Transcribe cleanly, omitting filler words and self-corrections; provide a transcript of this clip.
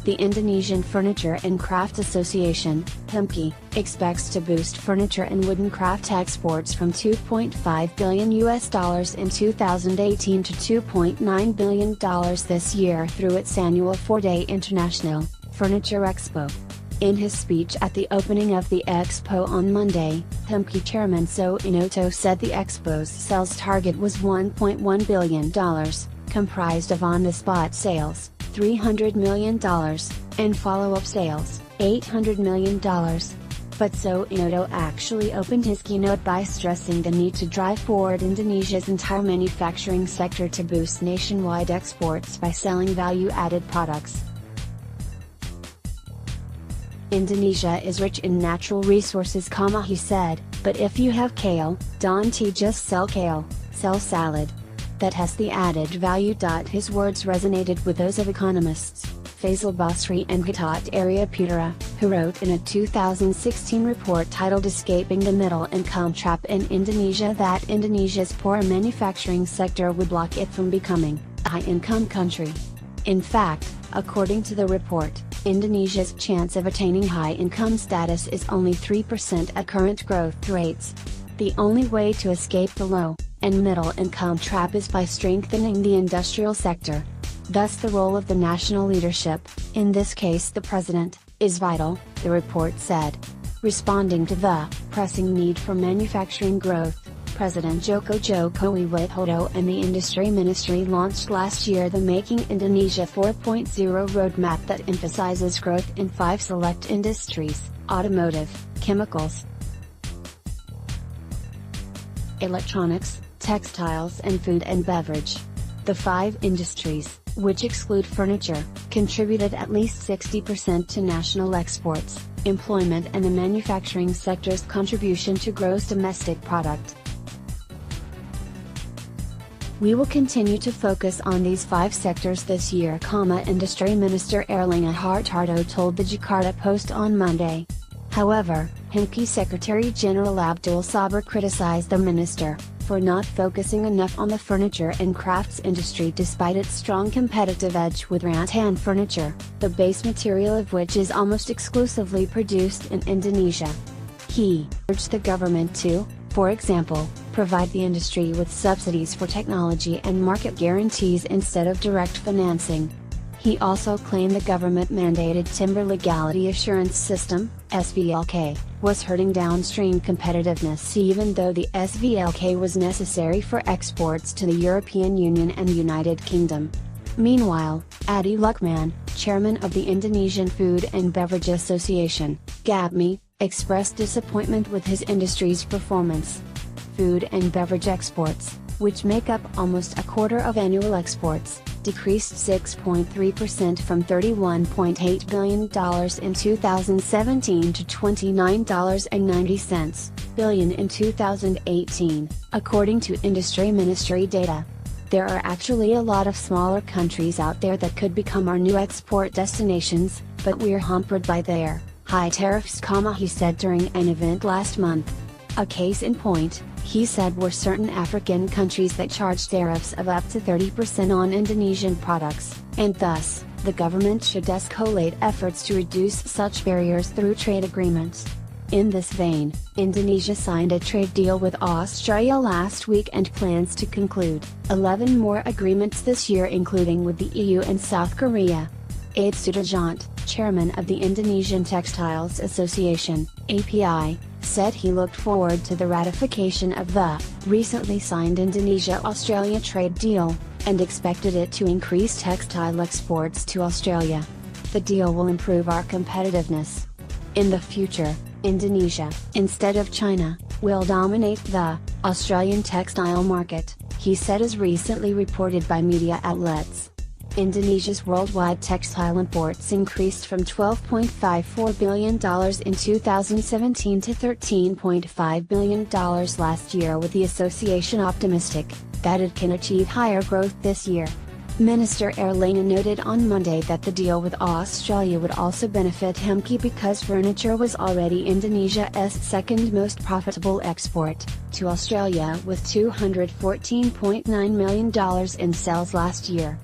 The Indonesian Furniture and Craft Association, HIMKI, expects to boost furniture and wooden craft exports from $2.5 billion in 2018 to $2.9 billion this year through its annual 4-day International Furniture Expo. In his speech at the opening of the expo on Monday, HIMKI chairman So Inoto said the expo's sales target was $1.1 billion, comprised of on-the-spot sales, $300 million, and follow-up sales, $800 million. But So Inoto actually opened his keynote by stressing the need to drive forward Indonesia's entire manufacturing sector to boost nationwide exports by selling value-added products. Indonesia is rich in natural resources, he said, but if you have kale, don't just sell kale, sell salad. That has the added value. His words resonated with those of economists, Faisal Basri and Gatot Arya Putera, who wrote in a 2016 report titled Escaping the Middle Income Trap in Indonesia that Indonesia's poor manufacturing sector would block it from becoming a high-income country. In fact, according to the report, Indonesia's chance of attaining high-income status is only 3% at current growth rates. The only way to escape the low and middle-income trap is by strengthening the industrial sector. Thus the role of the national leadership, in this case the president, is vital, the report said. Responding to the pressing need for manufacturing growth, President Joko Widodo and the Industry Ministry launched last year the Making Indonesia 4.0 roadmap that emphasizes growth in 5 select industries: automotive, chemicals, electronics, textiles and food and beverage. The 5 industries, which exclude furniture, contributed at least 60% to national exports, employment and the manufacturing sector's contribution to gross domestic product. We will continue to focus on these 5 sectors this year, Industry Minister Erlangga Hartarto told the Jakarta Post on Monday. However, HIMKI Secretary General Abdul Sabar criticized the minister for not focusing enough on the furniture and crafts industry despite its strong competitive edge with rattan furniture, the base material of which is almost exclusively produced in Indonesia. He urged the government to, for example, provide the industry with subsidies for technology and market guarantees instead of direct financing. He also claimed the government-mandated Timber Legality Assurance System, SVLK, was hurting downstream competitiveness even though the SVLK was necessary for exports to the European Union and United Kingdom. Meanwhile, Adi Lukman, chairman of the Indonesian Food and Beverage Association, GABMI, expressed disappointment with his industry's performance. Food and beverage exports, which make up almost a quarter of annual exports, decreased 6.3% from $31.8 billion in 2017 to $29.90 billion in 2018, according to Industry Ministry data. There are actually a lot of smaller countries out there that could become our new export destinations, but we're hampered by their high tariffs, he said during an event last month. A case in point, he said, were certain African countries that charge tariffs of up to 30% on Indonesian products, and thus, the government should escalate efforts to reduce such barriers through trade agreements. In this vein, Indonesia signed a trade deal with Australia last week and plans to conclude 11 more agreements this year, including with the EU and South Korea. Ade Sudarjant, chairman of the Indonesian Textiles Association, API, said he looked forward to the ratification of the recently signed Indonesia-Australia trade deal, and expected it to increase textile exports to Australia. The deal will improve our competitiveness. In the future, Indonesia, instead of China, will dominate the Australian textile market, he said, as recently reported by media outlets. Indonesia's worldwide textile imports increased from $12.54 billion in 2017 to $13.5 billion last year, with the association optimistic that it can achieve higher growth this year. Minister Erlangga noted on Monday that the deal with Australia would also benefit HIMKI because furniture was already Indonesia's second most profitable export to Australia, with $214.9 million in sales last year.